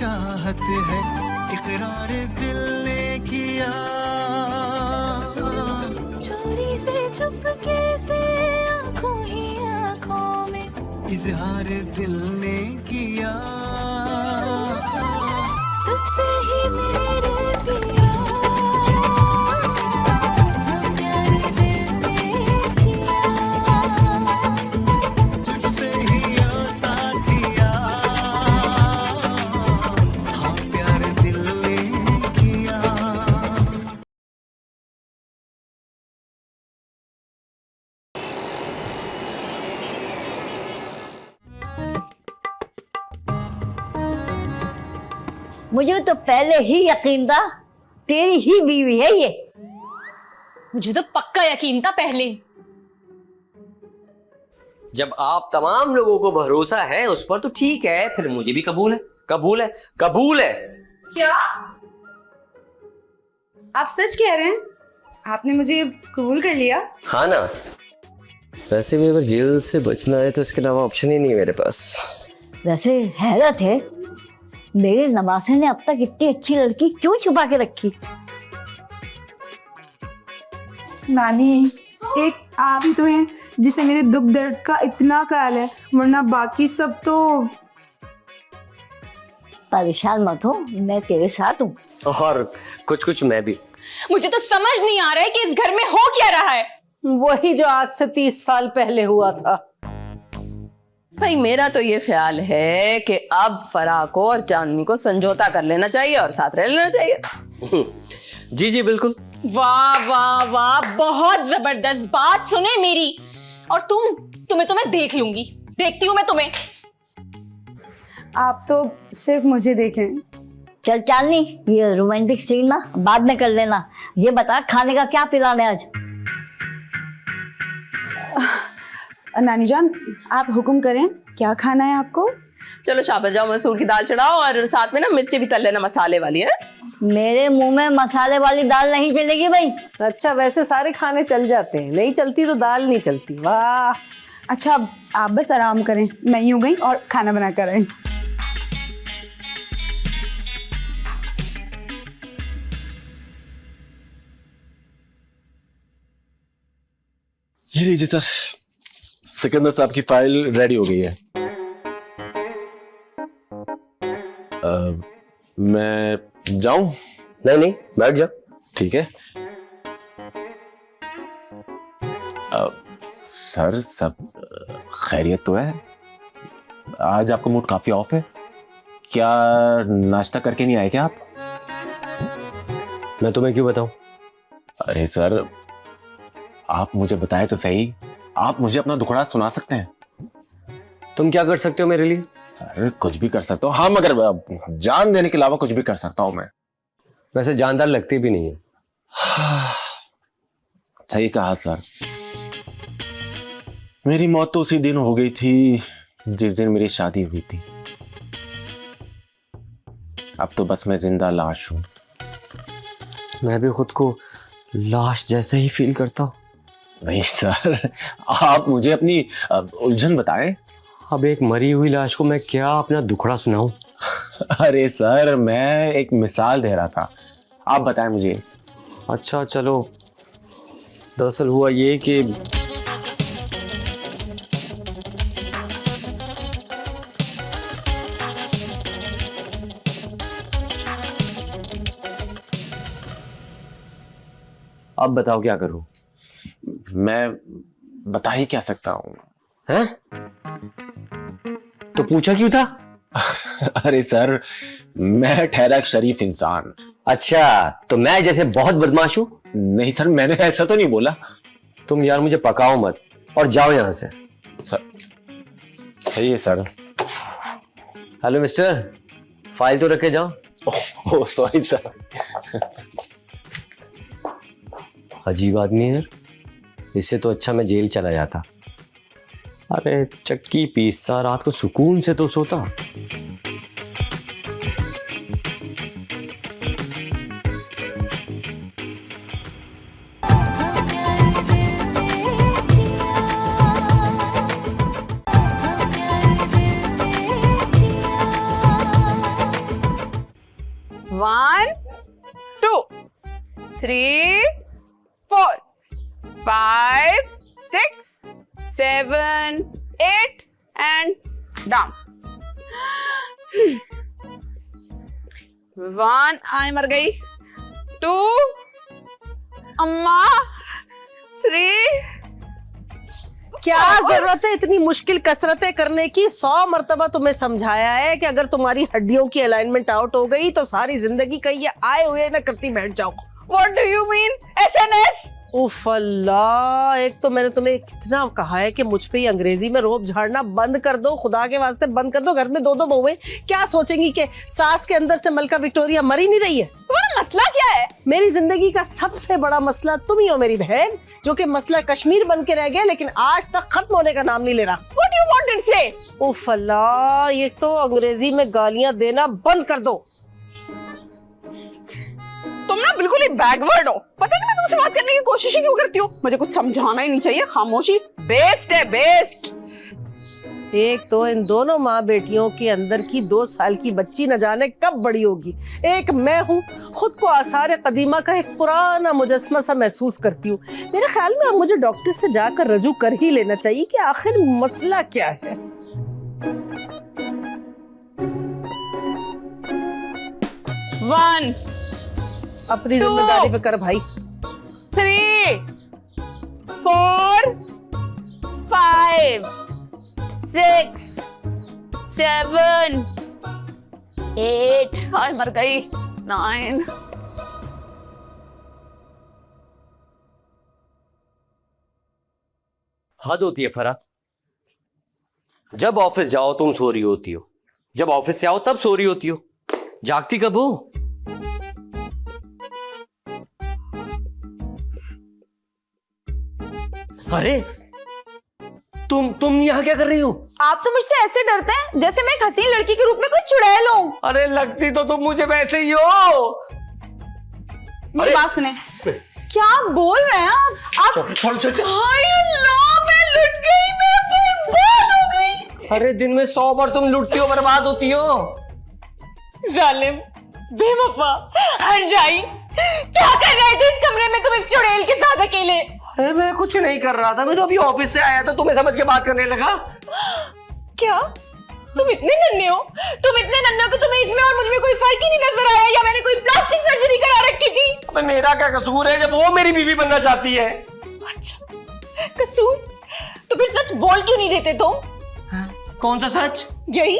चाहत है, इकरार दिल ने किया। चोरी से चुपके से आंखों ही आंखों में इजहार दिल ने किया। तुझसे ही मेरे पिया हम प्यार दिल में किया। तुझसे ही ओ साथिया, हाँ प्यार दिल ने किया। मुझे तो पहले ही यकीन था तेरी ही बीवी है ये। मुझे तो पक्का यकीन था पहले। जब आप तमाम लोगों को भरोसा है उस पर तो ठीक है, फिर मुझे भी कबूल है, कबूल है, कबूल है। क्या आप सच कह रहे हैं? आपने मुझे कबूल कर लिया? हाँ ना, वैसे भी अगर जेल से बचना है तो इसके अलावा ऑप्शन ही नहीं है मेरे पास। वैसे हैरत है, मेरे नवासे ने अब तक इतनी अच्छी लड़की क्यों छुपा के रखी। नानी, एक आप ही तो हैं जिसे मेरे दुख दर्द का इतना ख्याल है, वरना बाकी सब तो। परेशान मत हो, मैं तेरे साथ हूँ। और कुछ कुछ मैं भी। मुझे तो समझ नहीं आ रहा है कि इस घर में हो क्या रहा है। वही जो आज से 30 साल पहले हुआ था। भाई मेरा तो ये ख्याल है कि अब फराह को और चांदनी को समझौता कर लेना चाहिए और साथ रह लेना चाहिए। जी जी बिल्कुल। वाह वाह वाह, बहुत जबरदस्त बात सुने मेरी। और तुम्हें तो मैं देख लूंगी, देखती हूँ मैं तुम्हें। आप तो सिर्फ मुझे देखें। चल चांदनी, ये रोमांटिक सीन ना बाद में कर लेना। ये बता खाने का क्या प्लान है आज। नानी जान, आप हुक्म करें, क्या खाना है आपको? चलो शाबाश, जाओ मसूर की दाल चढ़ाओ और साथ में ना मिर्ची भी तल लेना मसाले वाली है। मेरे मुंह में मसाले वाली दाल नहीं चलेगी भाई। अच्छा, वैसे सारे खाने चल जाते हैं, नहीं चलती तो दाल नहीं चलती। वाह। अच्छा, आप बस आराम करें, मैं यूं गई और खाना बना कर आई। ये लीजिए सर, सिकंदर साहब की फाइल रेडी हो गई है। मैं जाऊं? नहीं नहीं, बैठ जा। ठीक है। सर सब खैरियत तो है? आज आपका मूड काफी ऑफ है, क्या नाश्ता करके नहीं आए क्या आप? मैं तुम्हें क्यों बताऊं? अरे सर, आप मुझे बताएं तो सही, आप मुझे अपना दुखड़ा सुना सकते हैं। तुम क्या कर सकते हो मेरे लिए? सर कुछ भी कर सकता हूँ, हाँ, मगर जान देने के अलावा कुछ भी कर सकता हूँ मैं। वैसे जानदार लगती भी नहीं है। सही कहा सर, मेरी मौत तो उसी दिन हो गई थी जिस दिन मेरी शादी हुई थी। अब तो बस मैं जिंदा लाश हूं। मैं भी खुद को लाश जैसे ही फील करता हूँ। नहीं सर, आप मुझे अपनी उलझन बताएं। अब एक मरी हुई लाश को मैं क्या अपना दुखड़ा सुनाऊं? अरे सर, मैं एक मिसाल दे रहा था, आप बताएं मुझे। अच्छा चलो, दरअसल हुआ ये कि अब बताओ क्या करूं? मैं बता ही क्या सकता हूं। हैं? तो पूछा क्यों था? अरे सर, मैं ठहरा एक शरीफ इंसान। अच्छा, तो मैं जैसे बहुत बदमाश हूं? नहीं सर, मैंने ऐसा तो नहीं बोला। तुम यार मुझे पकाओ मत और जाओ यहां से। सर सही है सर। हेलो मिस्टर, फाइल तो रखे जाओ। Oh sorry sir. अजीब आदमी है, इससे तो अच्छा मैं जेल चला जाता। अरे चक्की पीसता, रात को सुकून से तो सोता। 3 4 5 6 7 8 and down. 1 आई मर गई. 2 अम्मा. 3 क्या जरूरत है इतनी मुश्किल कसरतें करने की? 100 मर्तबा तुम्हें समझाया है कि अगर तुम्हारी हड्डियों की अलाइनमेंट आउट हो गई तो सारी जिंदगी कहीं ये आए हुए ना करती बैठ जाओ. What do you mean? SNS? उफ अल्लाह, एक तो मैंने तुम्हें कितना कहा है कि मुझ पे ही अंग्रेजी में रोब झाड़ना बंद कर दो, खुदा के वास्ते बंद कर दो. घर में 2-2 बहुएं क्या सोचेंगी कि सास के अंदर से मलका विक्टोरिया मर ही नहीं रही है? तुम्हारा मसला क्या है? मेरी जिंदगी का सबसे बड़ा मसला तुम ही हो मेरी बहन, जो कि मसला कश्मीर बन के रह गया लेकिन आज तक खत्म होने का नाम नहीं ले रहा. What do you want to say? उफ अल्लाह, ये तो अंग्रेजी में गालियां देना बंद कर दो. तुम ना बिल्कुल ही बैकवर्ड हो. पता नहीं मैं तुमसे बात करने की कोशिश ही क्यों करती हूँ. मुझे कुछ समझाना ही नहीं चाहिए. खामोशी बेस्ट है, बेस्ट. एक तो इन दोनों माँ बेटियों के अंदर की 2 साल की बच्ची न जाने कब बड़ी होगी. एक मैं हूँ, खुद को आसार कदीमा का एक पुराना मुजस्मा सा महसूस करती हूँ. मेरे ख्याल में अब मुझे डॉक्टर से जाकर रजू कर ही लेना चाहिए कि आखिर मसला क्या है. वन अपनी जिम्मेदारी पे कर भाई. 3 4 5 6 7 8 हाय मर गई. 9 हद होती है फरा. जब ऑफिस जाओ तुम सो रही होती हो, जब ऑफिस से आओ तब सो रही होती हो. जागती कब हो? अरे तुम यहाँ क्या कर रही हो? आप तो मुझसे ऐसे डरते हैं जैसे मैं एक हसीन लड़की के रूप में कोई चुड़ैल हूं. अरे लगती तो तुम मुझे वैसे ही हो. मेरी बात सुने. क्या बोल रहे हैं आप? छोड़. हाय अल्लाह, मैं लुट गई, मैं बर्बाद हो गई. अरे दिन में 100 बार तुम लुटती हो, बर्बाद होती हो. जालिम, बेवफा, हरजाई, क्या कर रहे थे इस कमरे में तुम इस चुड़ैल के साथ अकेले? अरे मैं कुछ नहीं कर रहा था, मैं तो अभी ऑफिस से आया था, तुम्हें समझ के बात करने लगा. क्या तुम इतने नन्हे हो? तुम इतने नन्हे हो कि तुम्हें इसमें और मुझ में कोई फर्क ही नहीं नजर आया, या मैंने कोई प्लास्टिक सर्जरी करा रखी थी? अबे मेरा क्या कसूर है जब वो मेरी बीवी बनना चाहती है? अच्छा, कसूर? तो फिर सच बोल क्यों नहीं देते तुम? कौन सा सच? यही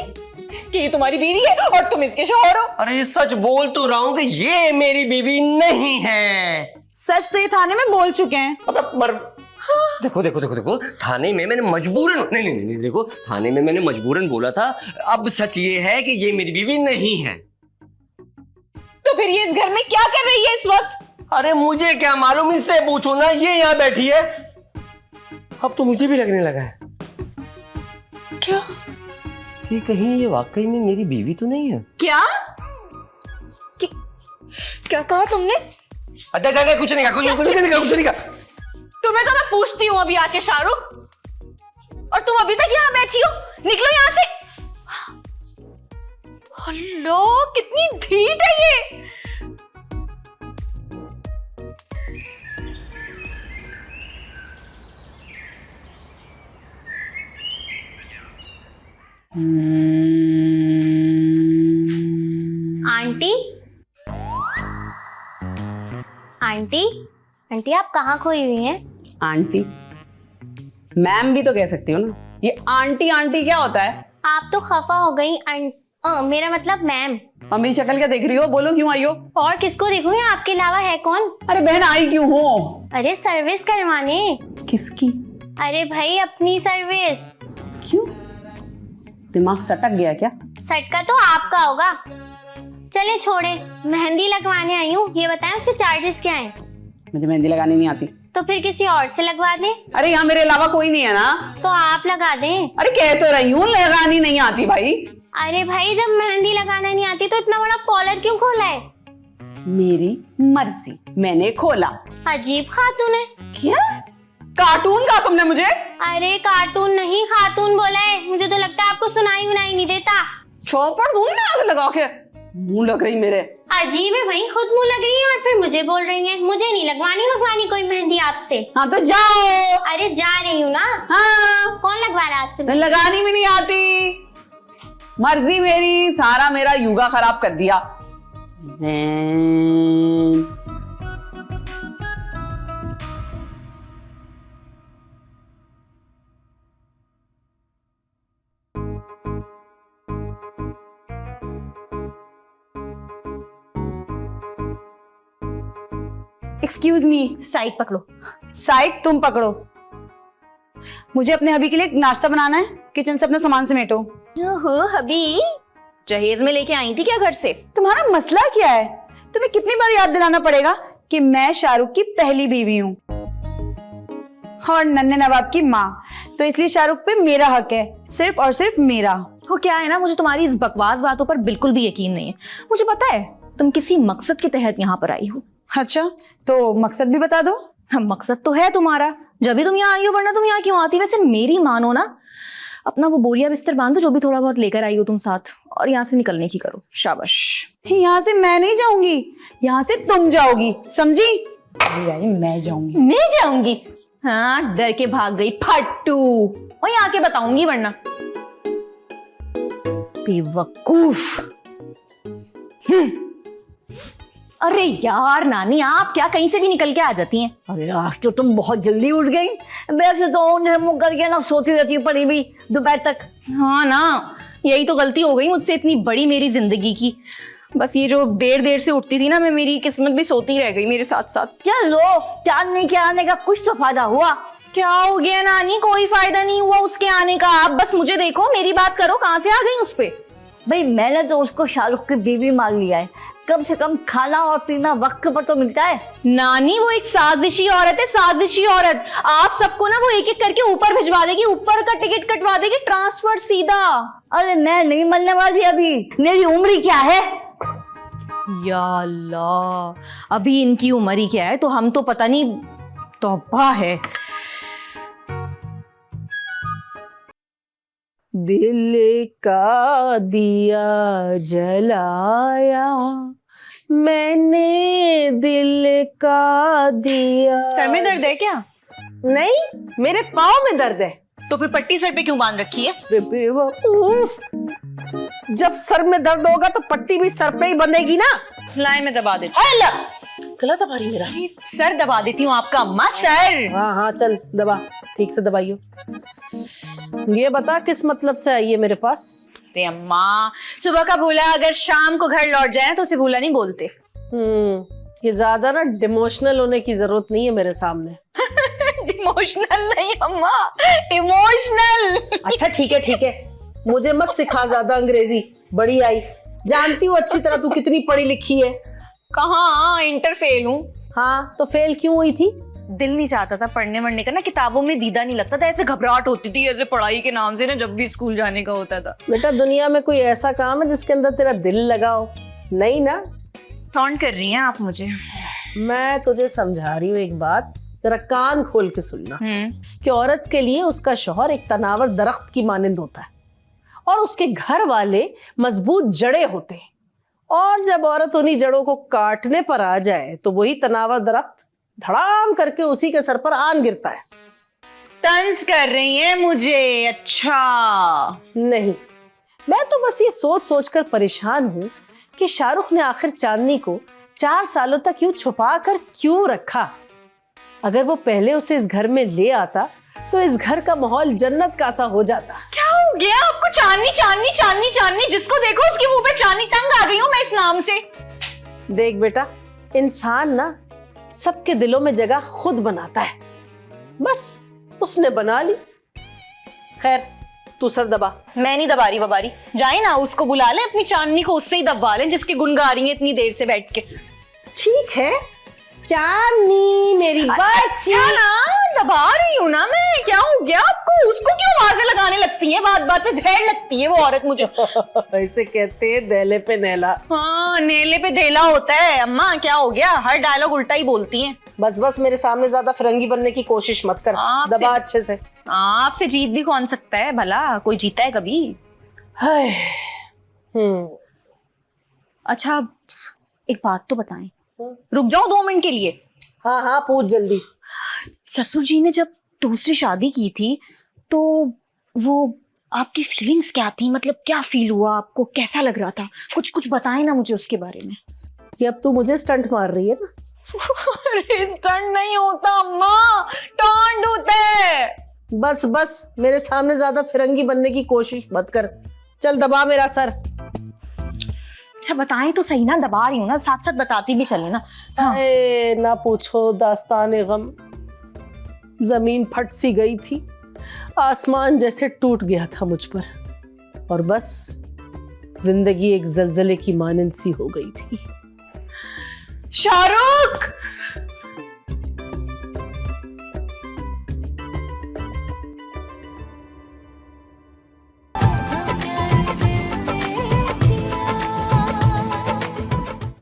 कि ये तुम्हारी बीवी है और तुम इसके शौहर हो. अरे सच बोल तो रहा हूं कि ये मेरी बीवी नहीं है. सच तो ये थाने में बोल चुके हैं. अबे मर. देखो थाने में मैंने मजबूरन नहीं देखो, थाने में मैंने मजबूरन बोला था. अब सच ये है कि ये मेरी बीवी नहीं है. तो फिर ये इस घर में क्या कर रही है इस वक्त? अरे मुझे क्या मालूम, इससे पूछो ना. ये यहाँ बैठी है. अब तो मुझे भी लगने लगा है क्या कि कहीं ये वाकई में मेरी बीवी तो नहीं है. क्या क्या कहा तुमने? अरे कुछ नहीं कहा. तुम्हें तो मैं पूछती हूँ अभी आके शाहरुख, और तुम अभी तक यहाँ बैठी हो. निकलो यहाँ से. अल्लाह, कितनी ढीठ है ये. आंटी आंटी आंटी, आप कहाँ खोई हुई हैं? आंटी मैम भी तो कह सकती हो ना. ये आंटी आंटी क्या होता है? आप तो खफा हो गई. मेरा मतलब मैम. और मेरी शक्ल क्या देख रही हो? बोलो क्यों आई हो? और किसको देखूंगी, आपके अलावा है कौन? अरे बहन आई क्यों हो? अरे सर्विस करवाने. किसकी? अरे भाई अपनी सर्विस. क्यों, दिमाग सटक गया क्या? सटका तो आपका होगा. चले छोड़े, मेहंदी लगवाने आई हूँ. ये बताएं उसके चार्जेस क्या हैं? मुझे मेहंदी लगानी नहीं आती. तो फिर किसी और से लगवा दें. अरे यहाँ मेरे अलावा कोई नहीं है ना. तो आप लगा दें. अरे कह तो रही हूँ, लगानी नहीं आती भाई. अरे भाई, जब मेहंदी लगाना नहीं आती तो इतना बड़ा कॉलर क्यों खोला है? मेरी मर्जी, मैंने खोला. अजीब खातून है. क्या कार्टून कहा तुमने मुझे? अरे कार्टून नहीं, खातून बोला है. मुझे तो लगता है आपको सुनाई उनाई नहीं देता. चौपड़ दूंगी ना ऐसे लगा के. मुंह लग रही मेरे। अजीब है भाई, खुद मुंह लग रही है और फिर मुझे बोल रही है। मुझे नहीं लगवानी कोई मेहंदी आपसे। हाँ तो जाओ। अरे जा रही हूँ ना। हाँ कौन लगवा रहा है आपसे? लगानी भी नहीं आती, मर्जी मेरी, सारा मेरा युगा खराब कर दिया। ज़ैन। Excuse me. साइड पकड़ो। साइड तुम पकड़ो। मुझे अपने हबी के लिए नाश्ता बनाना है, किचन से अपना सामान समेटो। ओहो हबी, जहेज में लेके आई थी क्या घर से? तुम्हारा मसला क्या है? तुम्हें कितनी बार याद दिलाना पड़ेगा कि मैं शाहरुख की पहली बीवी हूँ और नन्हे नवाब की माँ, तो इसलिए शाहरुख पे मेरा हक है, सिर्फ और सिर्फ मेरा। वो क्या है ना, मुझे तुम्हारी इस बकवास बातों पर बिल्कुल भी यकीन नहीं है। मुझे पता है तुम किसी मकसद के तहत यहाँ पर आई हो। अच्छा, तो मकसद भी बता दो। मकसद तो है तुम्हारा, जब भी तुम यहाँ आई हो, वरना तुम यहाँ क्यों आती? वैसे मेरी मानो ना, अपना वो बोरिया बिस्तर बांधो जो भी थोड़ा बहुत लेकर आई हो तुम साथ, और यहाँ से निकलने की करो। शाबाश। यहाँ से मैं नहीं जाऊंगी, यहाँ से तुम जाओगी, समझी? यानी मैं जाऊंगी। मैं जाऊंगी? हाँ, डर के भाग गई फट्टू। वहीं आके बताऊंगी वरना। बेवकूफ। अरे यार नानी, आप क्या कहीं से भी निकल के आ जाती हैं? अरे आज तो तुम बहुत जल्दी उठ गई। वैसे तो मुंह करके ना सोती रहती हूँ पड़ी भी दोपहर तक। हाँ ना, यही तो गलती हो गई मुझसे इतनी बड़ी मेरी जिंदगी की। बस ये जो देर देर से उठती थी ना मैं, मेरी किस्मत भी सोती रह गई मेरे साथ साथ। चलो, चांदनी के आने का कुछ तो फायदा हुआ। क्या हो गया नानी? कोई फायदा नहीं हुआ उसके आने का। आप बस मुझे देखो, मेरी बात करो, कहाँ से आ गई उस पे? भाई मैंने तो उसको शाहरुख की बीवी मान लिया है, कम से कम खाना और पीना वक्त पर तो मिलता है। नानी वो एक साजिशी औरत है, साजिशी औरत। आप सबको ना वो एक एक करके ऊपर भिजवा देगी, ऊपर का टिकट कटवा देगी, ट्रांसफर सीधा। अरे मैं नहीं मरने वाली अभी, मेरी उम्र क्या है? या अल्लाह, अभी इनकी उम्र ही क्या है, तो हम तो पता नहीं। तौबा है। दिल का दिया जलाया मैंने, दिल का दिया। सर में दर्द है क्या? नहीं, मेरे पाँव में दर्द है। तो फिर पट्टी सर पे क्यों बांध रखी है? बेवकूफ, जब सर में दर्द होगा तो पट्टी भी सर पे ही बंधेगी ना। लाए मैं दबा देती हूँ। गला दबा रही मेरा। सर दबा देती हूँ आपका अम्मा, सर। हाँ हाँ चल दबा, ठीक से दबाइयो। ये बता किस मतलब से आई है मेरे पास? अरे अम्मा, सुबह का भूला अगर शाम को घर लौट जाए तो उसे भूला नहीं बोलते। ये ज्यादा ना डिमोशनल होने की जरूरत नहीं है मेरे सामने। इमोशनल नहीं अम्मा, इमोशनल। अच्छा ठीक है, मुझे मत सिखा ज्यादा अंग्रेजी, बड़ी आई। जानती हूँ अच्छी तरह तू कितनी पढ़ी लिखी है। कहाँ, इंटर फेल हूँ। हाँ तो फेल क्यों हुई थी? दिल नहीं चाहता था पढ़ने वढ़ने का ना, किताबों में दीदा नहीं लगता था, ऐसे घबराहट होती थी ऐसे पढ़ाई के नाम से ना, जब भी स्कूल जाने का होता था। बेटा दुनिया में कोई ऐसा काम है जिसके अंदर तेरा दिल लगा हो? नहीं ना। टॉन्ट कर रही हैं आप मुझे। मैं तुझे समझा रही हूँ एक बात, जरा कान खोल के सुनना कि औरत के लिए उसका शौहर एक तनावर दरख्त की मानिंद होता है और उसके घर वाले मजबूत जड़ें होते हैं, और जब औरत उन्हीं जड़ों को काटने पर आ जाए तो वही तनावर दरख्त धड़ाम करके उसी के सर पर आन गिरता है। तंज कर रही हैं मुझे? अच्छा नहीं, मैं तो बस ये सोच सोच कर परेशान हूँ कि शाहरुख ने आखिर चांदनी को 4 सालों तक यूं छुपा कर क्यों रखा। अगर वो पहले उसे इस घर में ले आता तो इस घर का माहौल जन्नत का सा हो जाता। क्या हो गया आपको? चांदनी चांदनी चांदनी चांदनी, जिसको देखो उसके मुंह पे चांदनी। तंग आ गई हूं मैं इस नाम से। देख बेटा, इंसान ना सबके दिलों में जगह खुद बनाता है, बस उसने बना ली। खैर तू सर दबा। मैं नहीं दबा रही बबारी, जाए ना उसको बुला ले, अपनी चांदनी को उससे ही दबा ले जिसकी गुन गा रही है इतनी देर से बैठ के। ठीक है चांदनी मेरी बच्ची। अच्छा ना, दबा रही हूँ ना मैं। क्या हो गया आपको? उसको क्यों आवाजें लगाने लगती हैं? बात बात पे जहर लगती है वो औरत मुझे। ऐसे कहते हैं देले पे नेला। हाँ, नेले पे देला होता है अम्मा। क्या हो गया? हर डायलॉग उल्टा ही बोलती हैं। बस मेरे सामने ज्यादा फिरंगी बनने की कोशिश मत कर। दबा अच्छे से। आपसे जीत भी कौन सकता है भला? कोई जीता है कभी? अच्छा एक बात तो बताएं, रुक जाओ 2 मिनट के लिए। हाँ हाँ पूछ जल्दी। ससुर जी ने जब दूसरी शादी की थी तो वो आपकी फीलिंग्स क्या थी, मतलब क्या फील हुआ आपको, कैसा लग रहा था? कुछ बताएं ना मुझे उसके बारे में। कि अब तू मुझे स्टंट मार रही है ना? अरे स्टंट नहीं होता अम्मा, टॉन्ट होता है। बस बस मेरे सामने ज्यादा फिरंगी बनने की कोशिश मत कर। चल दबा मेरा सर। अच्छा बताएं तो सही ना, दबा रही हूँ ना, साथ साथ बताती भी चले ना। हाँ। ना पूछो दास्तान गम, जमीन फट सी गई थी, आसमान जैसे टूट गया था मुझ पर, और बस जिंदगी एक जलजले की मानंद सी हो गई थी। शाहरुख